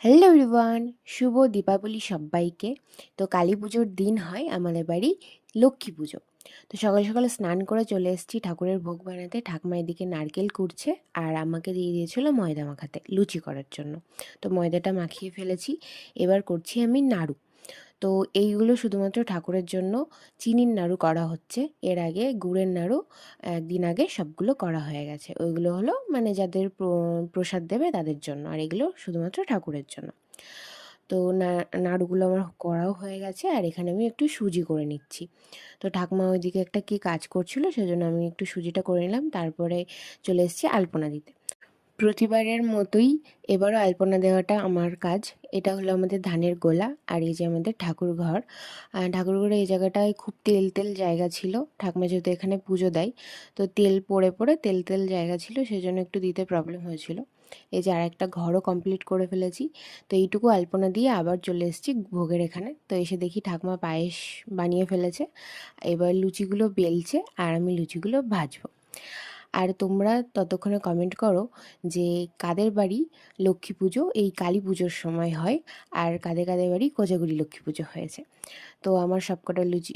Hello everyone, শুভ দীপাবলি সব্বাইকে। তো কালী পুজোর দিন হয় আমাদের বাড়ি লক্ষ্মী পুজো। তো সকাল সকাল স্নান করে চলে এসেছি ঠাকুরের ভোগ বানাতে। ঠাকুমা এদিকে নারকেল কুড়ছে আর আমাকে দিয়ে দিয়েছিল ময়দা মাখাতে লুচি করার জন্য। তো ময়দাটা মাখিয়ে ফেলেছি, এবার করছি আমি নাড়ু। তো এইগুলো শুধুমাত্র ঠাকুরের জন্য চিনির নাড়ু করা হচ্ছে। এর আগে গুড়ের নাড়ু একদিন আগে সবগুলো করা হয়ে গেছে। ওইগুলো হলো মানে যাদের প্রসাদ দেবে তাদের জন্য, আর এগুলো শুধুমাত্র ঠাকুরের জন্য। তো নাড়ুগুলো আমার করাও হয়ে গেছে, আর এখানে আমি একটু সুজি করে নিচ্ছি। তো ঠাকুমা ওইদিকে একটা কী কাজ করছিল, সেজন্য আমি একটু সুজিটা করে নিলাম। তারপরে চলে এসেছি আলপনা দিতে। প্রতিবারের মতোই এবারও আলপনা দেওয়াটা আমার কাজ। এটা হলো আমাদের ধানের গোলা, আর এই যে আমাদের ঠাকুর ঘর। ঠাকুরঘরে এই জায়গাটায় খুব তেল তেল জায়গা ছিল। ঠাকুমা যেহেতু এখানে পুজো দেয়, তো তেল পড়ে পড়ে তেল তেল জায়গা ছিল, সেজন্য একটু দিতে প্রবলেম হয়েছিল। এই যে আর একটা ঘরও কমপ্লিট করে ফেলেছি। তো এইটুকু আলপনা দিয়ে আবার চলে এসেছি ভোগের এখানে। তো এসে দেখি ঠাকুমা পায়েস বানিয়ে ফেলেছে। এবার লুচিগুলো বেলছে আর আমি লুচিগুলো ভাজবো। আর তোমরা ততক্ষণে কমেন্ট করো যে কাদের বাড়ি লক্ষ্মী পুজো এই কালী পুজোর সময় হয়, আর কাদের কাদের বাড়ি কোজাগরি লক্ষ্মী পুজো হয়েছে। তো আমার সবকটা লুচি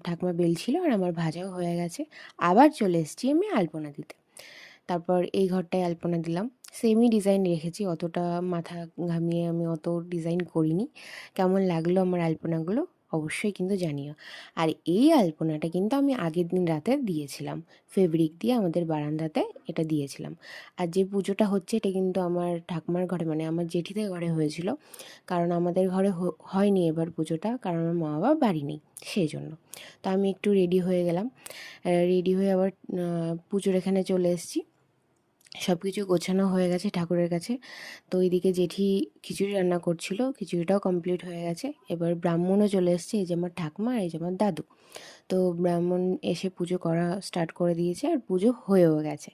ঠাকুমা বেলছিল আর আমার ভাজাও হয়ে গেছে। আবার চলে এসেছি আমি আলপনা দিতে। তারপর এই ঘরটায় আলপনা দিলাম। সেমই ডিজাইন রেখেছি, অতটা মাথা ঘামিয়ে আমি অত ডিজাইন করিনি। কেমন লাগলো আমার আলপনাগুলো অবশ্যই কিন্তু জানিও। আর এই আলপনাটা কিন্তু আমি আগের দিন রাতে দিয়েছিলাম, ফেব্রিক দিয়ে আমাদের বারান্দাতে এটা দিয়েছিলাম। আর যে পুজোটা হচ্ছে এটা কিন্তু আমার ঠাকুমার ঘরে মানে আমার জেঠিদের ঘরে হয়েছিল, কারণ আমাদের ঘরে হয়নি এবার পুজোটা, কারণ আমার মা বাবা বাড়ি নেই সেই জন্য। তো আমি একটু রেডি হয়ে গেলাম, রেডি হয়ে আবার পুজোর এখানে চলে এসেছি। সব কিছু গোছানো হয়ে গেছে ঠাকুরের কাছে। তো ওইদিকে জেঠি খিচুড়ি রান্না করছিল, খিচুড়িটাও কমপ্লিট হয়ে গেছে। এবার ব্রাহ্মণও চলে এসছে, এই যে আমার ঠাকুমা আর এই যে আমার দাদু। তো ব্রাহ্মণ এসে পুজো করা স্টার্ট করে দিয়েছে আর পুজো হয়েও গেছে।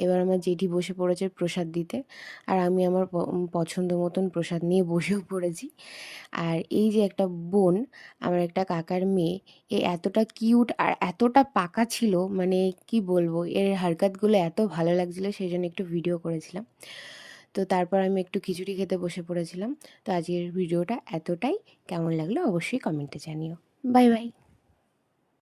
এবার আমার জেঠি বসে পড়েছে প্রসাদ দিতে, আর আমি আমার পছন্দ মতন প্রসাদ নিয়ে বসেও পড়েছি। আর এই যে একটা বোন, আমার একটা কাকার মেয়ে, এ এতটা কিউট আর এতটা পাকা ছিল, মানে কি বলবো, এর হারকাতগুলো এত ভালো লাগছিলো, সেই জন্য একটু ভিডিও করেছিলাম। তো তারপর আমি একটু খিচুড়ি খেতে বসে পড়েছিলাম। তো আজকের ভিডিওটা এতটাই, কেমন লাগলো অবশ্যই কমেন্টে জানিও। Bye bye.